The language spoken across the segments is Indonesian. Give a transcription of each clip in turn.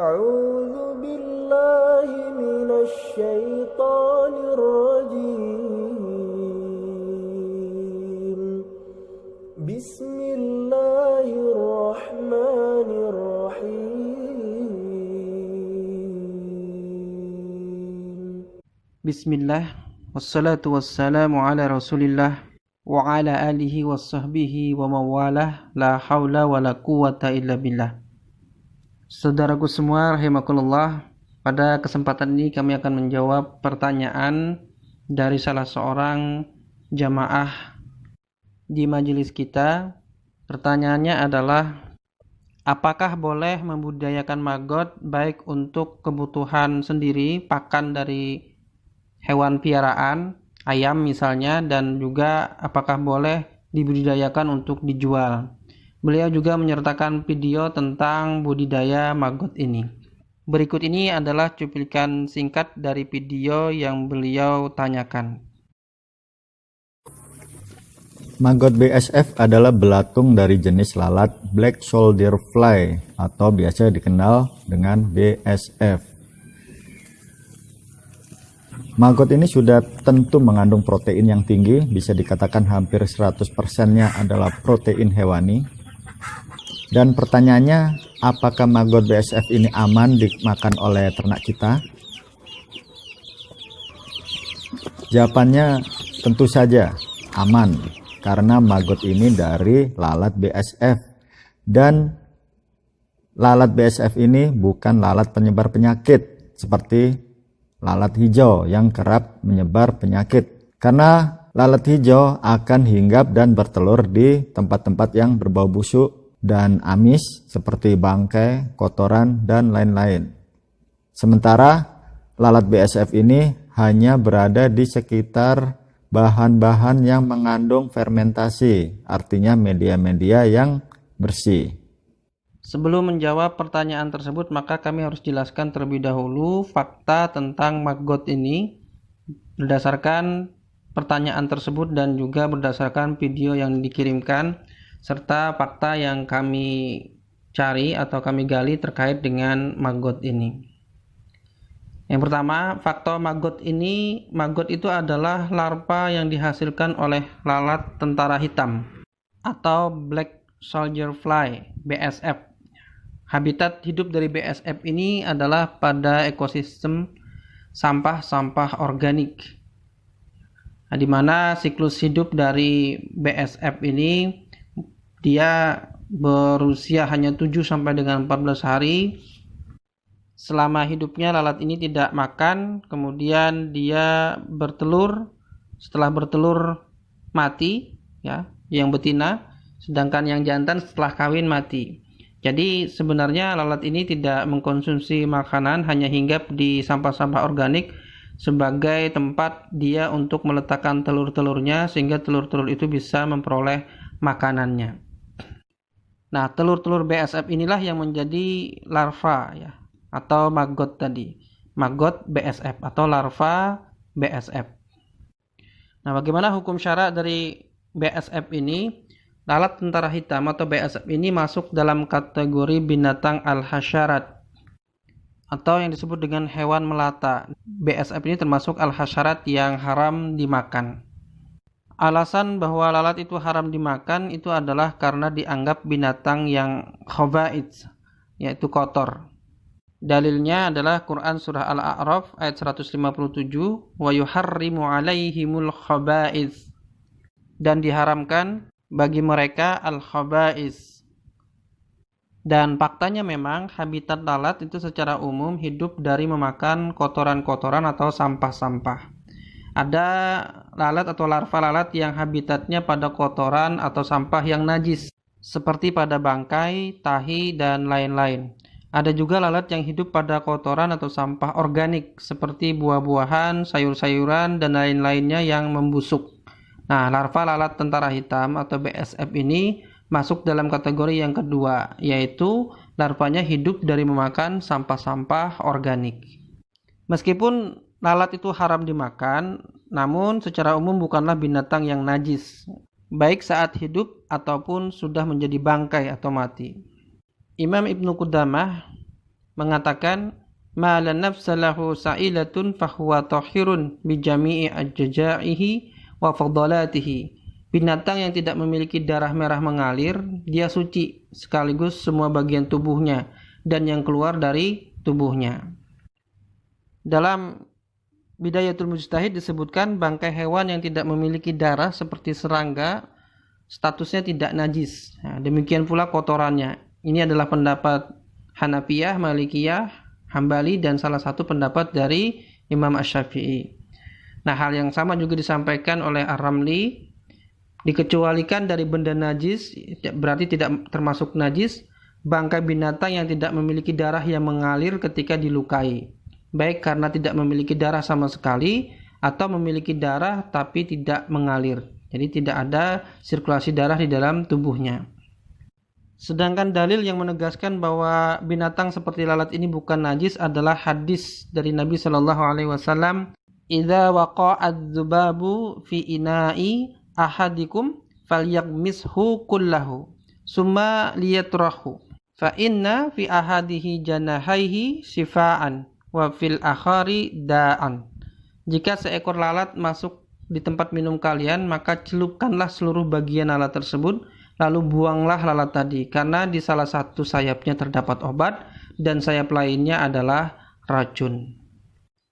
أعوذ بالله من الشيطان الرجيم بسم الله الرحمن الرحيم Bismillah, wassalatu wassalamu ala rasulillah wa ala alihi wa sahbihi wa mawalah, la hawla wa la quwata illa billah. Saudaraku semua rahimakumullah, pada kesempatan ini kami akan menjawab pertanyaan dari salah seorang jamaah di majelis kita. Pertanyaannya adalah, apakah boleh membudidayakan maggot baik untuk kebutuhan sendiri, pakan dari hewan piaraan, ayam misalnya, dan juga apakah boleh dibudidayakan untuk dijual. Beliau juga menyertakan video tentang budidaya maggot ini. Berikut ini adalah cuplikan singkat dari video yang beliau tanyakan. Maggot BSF adalah belatung dari jenis lalat Black Soldier Fly atau biasa dikenal dengan BSF. Maggot ini sudah tentu mengandung protein yang tinggi, bisa dikatakan hampir 100%-nya adalah protein hewani. Dan pertanyaannya, apakah maggot BSF ini aman dimakan oleh ternak kita? Jawabannya tentu saja aman, karena maggot ini dari lalat BSF. Dan lalat BSF ini bukan lalat penyebar penyakit seperti lalat hijau yang kerap menyebar penyakit. Karena lalat hijau akan hinggap dan bertelur di tempat-tempat yang berbau busuk dan amis seperti bangkai, kotoran, dan lain-lain. Sementara lalat BSF ini hanya berada di sekitar bahan-bahan yang mengandung fermentasi, artinya media-media yang bersih. Sebelum menjawab pertanyaan tersebut, maka kami harus jelaskan terlebih dahulu fakta tentang maggot ini berdasarkan pertanyaan tersebut dan juga berdasarkan video yang dikirimkan serta fakta yang kami cari atau kami gali terkait dengan maggot ini. Yang pertama, fakta maggot ini, maggot itu adalah larva yang dihasilkan oleh lalat tentara hitam atau Black Soldier Fly, BSF. Habitat hidup dari BSF ini adalah pada ekosistem sampah-sampah organik, di mana siklus hidup dari BSF ini dia berusia hanya 7 sampai dengan 14 hari. Selama hidupnya lalat ini tidak makan, kemudian dia bertelur. Setelah bertelur mati, ya, yang betina, sedangkan yang jantan setelah kawin mati. Jadi sebenarnya lalat ini tidak mengkonsumsi makanan, hanya hinggap di sampah-sampah organik sebagai tempat dia untuk meletakkan telur-telurnya sehingga telur-telur itu bisa memperoleh makanannya. Nah, telur-telur BSF inilah yang menjadi larva, ya, atau maggot tadi. Maggot BSF atau larva BSF. Nah, bagaimana hukum syara dari BSF ini? Lalat tentara hitam atau BSF ini masuk dalam kategori binatang al-hasyarat atau yang disebut dengan hewan melata. BSF ini termasuk al-hasyarat yang haram dimakan. Alasan bahwa lalat itu haram dimakan itu adalah karena dianggap binatang yang khaba'its, yaitu kotor. Dalilnya adalah Quran surah Al-A'raf ayat 157, wa yuharrimu alaihimul khaba'its, dan diharamkan bagi mereka al-khaba'its. Dan faktanya memang habitat lalat itu secara umum hidup dari memakan kotoran-kotoran atau sampah-sampah. Ada lalat atau larva lalat yang habitatnya pada kotoran atau sampah yang najis, seperti pada bangkai, tahi, dan lain-lain. Ada juga lalat yang hidup pada kotoran atau sampah organik, seperti buah-buahan, sayur-sayuran, dan lain-lainnya yang membusuk. Nah, larva lalat tentara hitam atau BSF ini masuk dalam kategori yang kedua, yaitu larvanya hidup dari memakan sampah-sampah organik. Meskipun lalat itu haram dimakan, namun secara umum bukanlah binatang yang najis, baik saat hidup ataupun sudah menjadi bangkai atau mati. Imam Ibnu Qudamah mengatakan ma la nafsa lahu sa'ilatun fahuwa tahirun bi jami'i ajja'ihi wa fadalatihi. Binatang yang tidak memiliki darah merah mengalir, dia suci sekaligus semua bagian tubuhnya dan yang keluar dari tubuhnya. Dalam Bidayatul Mujtahid disebutkan bangkai hewan yang tidak memiliki darah seperti serangga statusnya tidak najis. Nah, demikian pula kotorannya. Ini adalah pendapat Hanafiyah, Malikiyah, Hambali dan salah satu pendapat dari Imam Asy-Syafi'i. Nah, hal yang sama juga disampaikan oleh Ar-Ramli. Dikecualikan dari benda najis, berarti tidak termasuk najis, bangkai binatang yang tidak memiliki darah yang mengalir ketika dilukai, baik karena tidak memiliki darah sama sekali atau memiliki darah tapi tidak mengalir, jadi tidak ada sirkulasi darah di dalam tubuhnya. Sedangkan dalil yang menegaskan bahwa binatang seperti lalat ini bukan najis adalah hadis dari Nabi SAW, idza waqa'adz dzubabu fi ina'i ahadikum falyagmishu kullahu summa liyatrahu fa inna fi ahadihi janahaihi shifaan wa fil akhari da'an. Jika seekor lalat masuk di tempat minum kalian, maka celupkanlah seluruh bagian lalat tersebut, lalu buanglah lalat tadi, karena di salah satu sayapnya terdapat obat dan sayap lainnya adalah racun.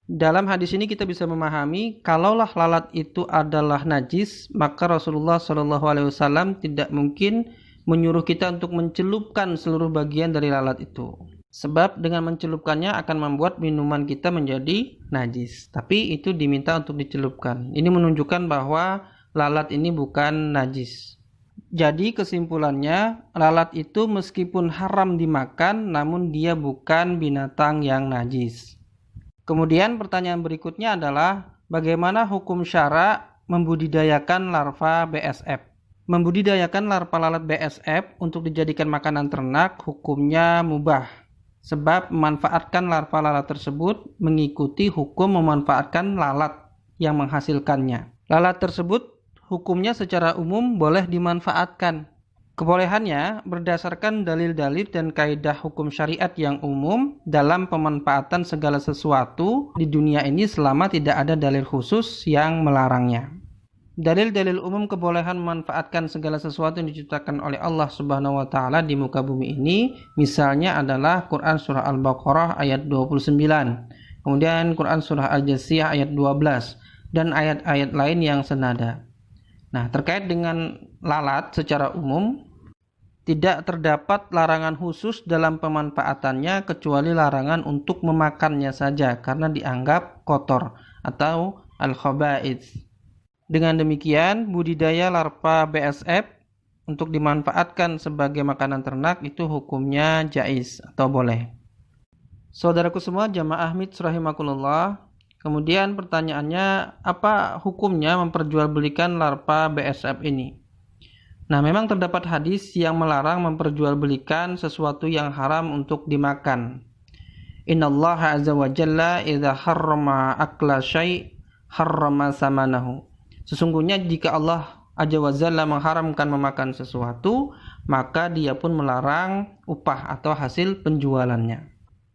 Dalam hadis ini kita bisa memahami kalaulah lalat itu adalah najis, maka Rasulullah SAW tidak mungkin menyuruh kita untuk mencelupkan seluruh bagian dari lalat itu. Sebab dengan mencelupkannya akan membuat minuman kita menjadi najis. Tapi itu diminta untuk dicelupkan. Ini menunjukkan bahwa lalat ini bukan najis. Jadi kesimpulannya, lalat itu meskipun haram dimakan, namun dia bukan binatang yang najis. Kemudian pertanyaan berikutnya adalah bagaimana hukum syara membudidayakan larva BSF? Membudidayakan larva lalat BSF untuk dijadikan makanan ternak hukumnya mubah. Sebab memanfaatkan larva lalat tersebut mengikuti hukum memanfaatkan lalat yang menghasilkannya. Lalat tersebut hukumnya secara umum boleh dimanfaatkan. Kebolehannya berdasarkan dalil-dalil dan kaidah hukum syariat yang umum dalam pemanfaatan segala sesuatu di dunia ini selama tidak ada dalil khusus yang melarangnya. Dalil-dalil umum kebolehan memanfaatkan segala sesuatu yang diciptakan oleh Allah Subhanahu wa taala di muka bumi ini misalnya adalah Quran surah Al-Baqarah ayat 29, kemudian Quran surah Al-Jasiyah ayat 12 dan ayat-ayat lain yang senada. Nah, terkait dengan lalat secara umum tidak terdapat larangan khusus dalam pemanfaatannya kecuali larangan untuk memakannya saja karena dianggap kotor atau al-khaba'its. Dengan demikian, budidaya larva BSF untuk dimanfaatkan sebagai makanan ternak itu hukumnya jaiz atau boleh. Saudaraku semua jamaah MIDS rahimakumullah, kemudian pertanyaannya, apa hukumnya memperjualbelikan larva BSF ini? Nah, memang terdapat hadis yang melarang memperjualbelikan sesuatu yang haram untuk dimakan. Innallaha azza wa jalla idza harrama akla syai' harrama samanahu. Sesungguhnya jika Allah azza wa jalla mengharamkan memakan sesuatu, maka dia pun melarang upah atau hasil penjualannya.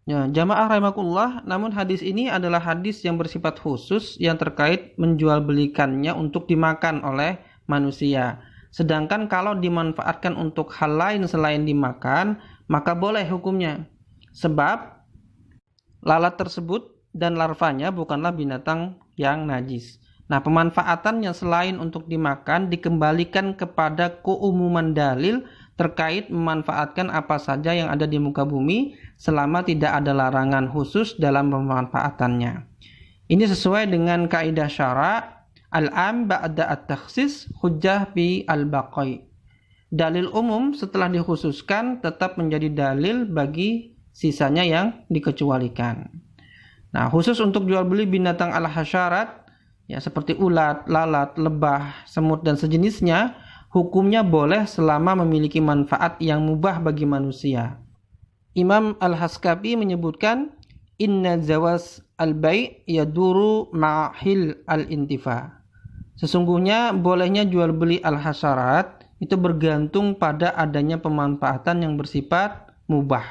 Ya, jamaah rahimakumullah, namun hadis ini adalah hadis yang bersifat khusus yang terkait menjualbelikannya untuk dimakan oleh manusia. Sedangkan kalau dimanfaatkan untuk hal lain selain dimakan, maka boleh hukumnya. Sebab lalat tersebut dan larvanya bukanlah binatang yang najis. Nah, pemanfaatannya selain untuk dimakan dikembalikan kepada keumuman dalil terkait memanfaatkan apa saja yang ada di muka bumi selama tidak ada larangan khusus dalam pemanfaatannya. Ini sesuai dengan kaidah syara' al-am ba'da at-takhsis hujjah bi al-baqai. Dalil umum setelah dikhususkan tetap menjadi dalil bagi sisanya yang dikecualikan. Nah, khusus untuk jual beli binatang al-hasyarat ya seperti ulat, lalat, lebah, semut dan sejenisnya, hukumnya boleh selama memiliki manfaat yang mubah bagi manusia. Imam Al-Haskabi menyebutkan inna zawaz al-bai' yaduru ma'hil al-intifa. Sesungguhnya bolehnya jual beli al-hasyarat itu bergantung pada adanya pemanfaatan yang bersifat mubah.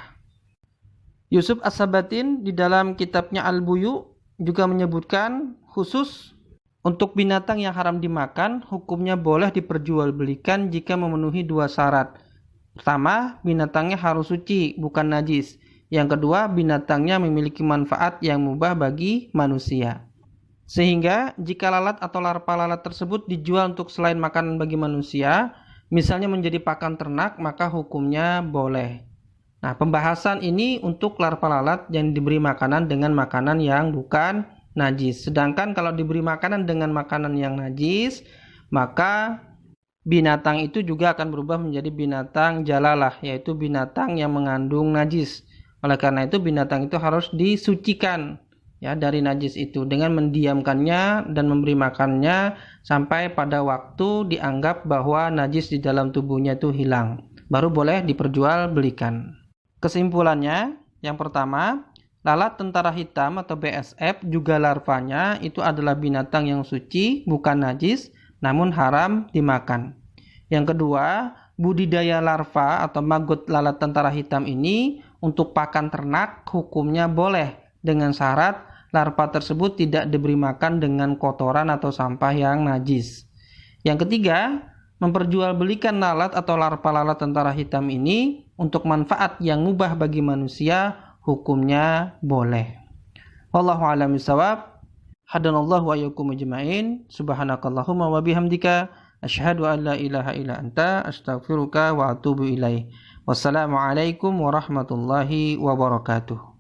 Yusuf As-Sabatin di dalam kitabnya Al-Buyu juga menyebutkan khusus untuk binatang yang haram dimakan, hukumnya boleh diperjualbelikan jika memenuhi 2 syarat. Pertama, binatangnya harus suci, bukan najis. Yang kedua, binatangnya memiliki manfaat yang mubah bagi manusia. Sehingga jika lalat atau larva lalat tersebut dijual untuk selain makanan bagi manusia, misalnya menjadi pakan ternak, maka hukumnya boleh. Nah, pembahasan ini untuk larva lalat yang diberi makanan dengan makanan yang bukan najis. Sedangkan kalau diberi makanan dengan makanan yang najis, maka binatang itu juga akan berubah menjadi binatang jalalah, yaitu binatang yang mengandung najis. Oleh karena itu binatang itu harus disucikan ya dari najis itu dengan mendiamkannya dan memberi makannya sampai pada waktu dianggap bahwa najis di dalam tubuhnya itu hilang. Baru boleh diperjualbelikan. Kesimpulannya, yang pertama, lalat tentara hitam atau BSF juga larvanya itu adalah binatang yang suci, bukan najis, namun haram dimakan. Yang kedua, budidaya larva atau maggot lalat tentara hitam ini untuk pakan ternak hukumnya boleh dengan syarat larva tersebut tidak diberi makan dengan kotoran atau sampah yang najis. Yang ketiga, memperjualbelikan lalat atau larva lalat tentara hitam ini untuk manfaat yang mubah bagi manusia hukumnya boleh. Wallahu a'lam bishawab. Hadanallahu wa iyyakum ajma'in. Subhanakallahumma wa bihamdika asyhadu an la ilaha illa anta astaghfiruka wa atubu ilaik. Wassalamualaikum warahmatullahi wabarakatuh.